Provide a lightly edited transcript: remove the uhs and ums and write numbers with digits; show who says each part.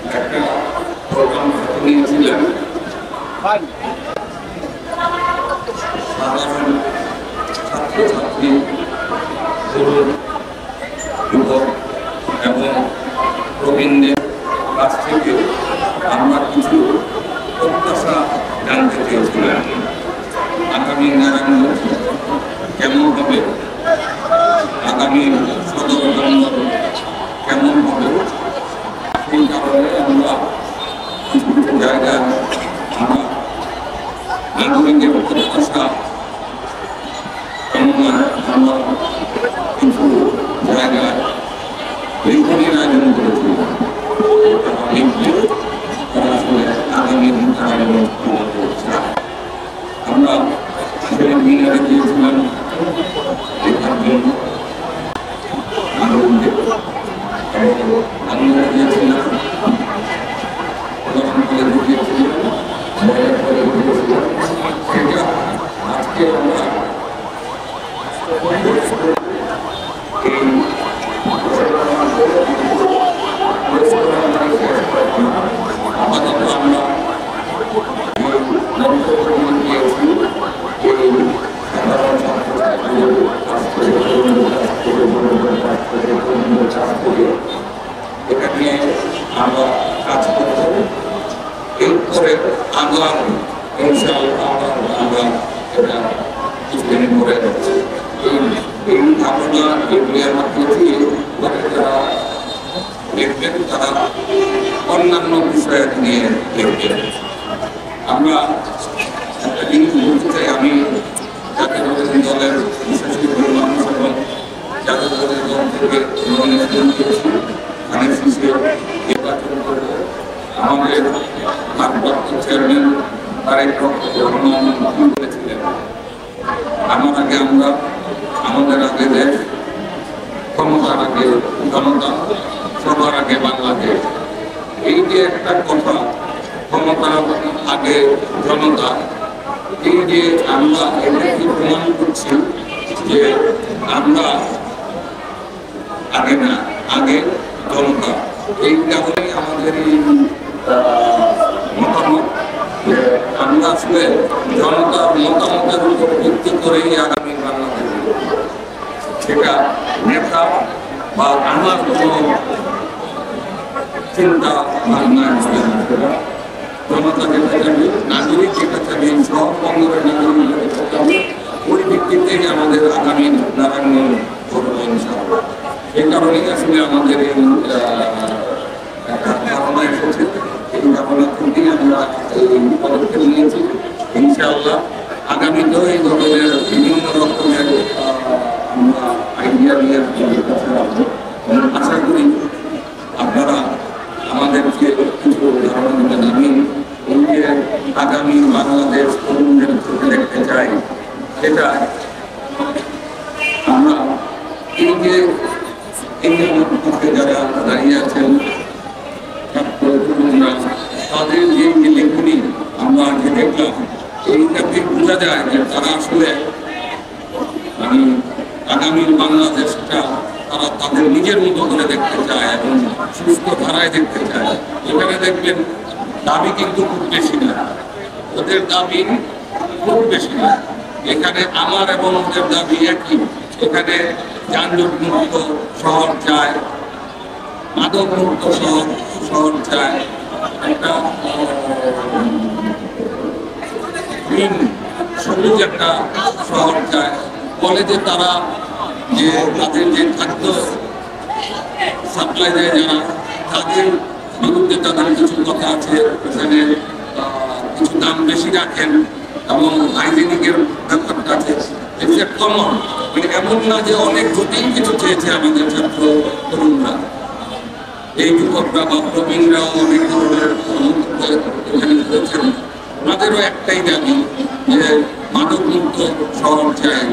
Speaker 1: একটা প্রোগ্রাম হাতে নিয়েছিলেন সাধারণ ছাত্রছাত্রী, তরুণ, যুবক এবং প্রবীণদের কাছ থেকে আমরা কিছু প্রত্যাশা জানতে চেয়েছিলাম। আগামী নারায়ণগঞ্জ কেমন হবে, আগামী সদর দপ্তর কেমন হবে, সেই কারণে আমরা কিছু কিছু জায়গায় আমরা নাগরিকের প্রত্যাশা কেমন আমরা কিছু জায়গায় লেখনের আয়োজন করেছি। তারা আসলে আগামী আমরা আসলে মিনারে গিয়েছিলাম লেখার জন্য, আমরা গিয়েছিলাম আজকে আমরা এখানে আমরা কাজ করবো। এরপরে আগাম ইনশাআল্লাহ আমরা এটা কিছুদিন পরে এই ধারণা এগুলি আমার দিয়ে যারা দেখবেন তারা অন্যান্য বিষয় নিয়ে দেখবেন। আমরা একটা জিনিস বলতে চাই, আমি জাতীয় দলের বিশেষ করে মানুষ এবং জাতীয় দলের দল থেকে নমিনেশন দিয়েছি, নির্বাচন করব। আমাদের ভারপ্রাপ্ত চেয়ারম্যান তারেক রহমান বলেছিলেন, আমার আগে আমরা, আমাদের আগে দেশ, ক্ষমতার আগে জনতা, সবার আগে বাংলাদেশ। এই যে একটা কথা, ক্ষমতার আগে জনতা, এই যে আমরা এটাকে প্রমাণ করছি যে আমরা আগে না, আগে জনতা। এই কারণে আমাদের এই মতামত যে আমরা আসলে জনতার মতামতের উপর ভিত্তি করেই আগামী বাংলাদেশ, সেটা নেতা বা আমার কোনো চিন্তা ভাবনা জনতা যেটা চাবি, নাগরিক যেটা চাবি, সহবঙ্গের নাগরিক যেটা চাবি, ওই ভিত্তিতেই আমাদের আগামী নারায়ণগঞ্জ করবো ইনশাআল্লাহ। এই কারণেই আসলে আমাদের এই ধারণা এসেছে, এই ধারণা থেকেই আমরা এই পদক্ষেপ নিয়েছি। ইনশাআল্লাহ আগামীতেও এই ধরনের বিভিন্ন রকমের আমরা আইডিয়া নিয়ে আশা করি আপনারা আমাদেরকে কিছু ধারণা দেবেন। আমি এই যে আগামী বাংলাদেশ তরুণদের চোখে দেখতে চাই, সেটা আমরা এই যে যারা দাঁড়িয়ে আছেন তাদের যে লেখনী আমরা আজকে দেখলাম, এইটাকে বোঝা যায় যে তারা আসলে আগামী বাংলাদেশটা তারা তাদের নিজের মতো করে দেখতে চায় এবং সুস্থ ধারায় দেখতে চায়। এখানে দেখবেন দাবি কিন্তু খুব বেশি না, ওদের দাবি খুব বেশি না। এখানে আমার এবং ওদের দাবি একই। এখানে যানজট মুক্ত শহর চায়, মাদক মুক্ত শহর চায়, একটা সবুজ একটা শহর চায়। বলে যে তারা যে তাদের যে খাদ্য সাপ্লাই দেয় যারা, তাদের বিরুদ্ধে তাদের কিছু কথা আছে, এখানে কিছু দাম বেশি রাখেন এবং হাইজেনিকের ব্যাপারটা আছে। এটা কমন, মানে এমন না যে অনেক জটিল কিছু চেয়েছে আমাদের ছাত্র তরুণরা, এই যুবকরা বা প্রবীণরাও অনেক ধরনের এখানে করেছেন। ওনাদেরও একটাই দাবি যে মাদক মুক্ত শহর চাই।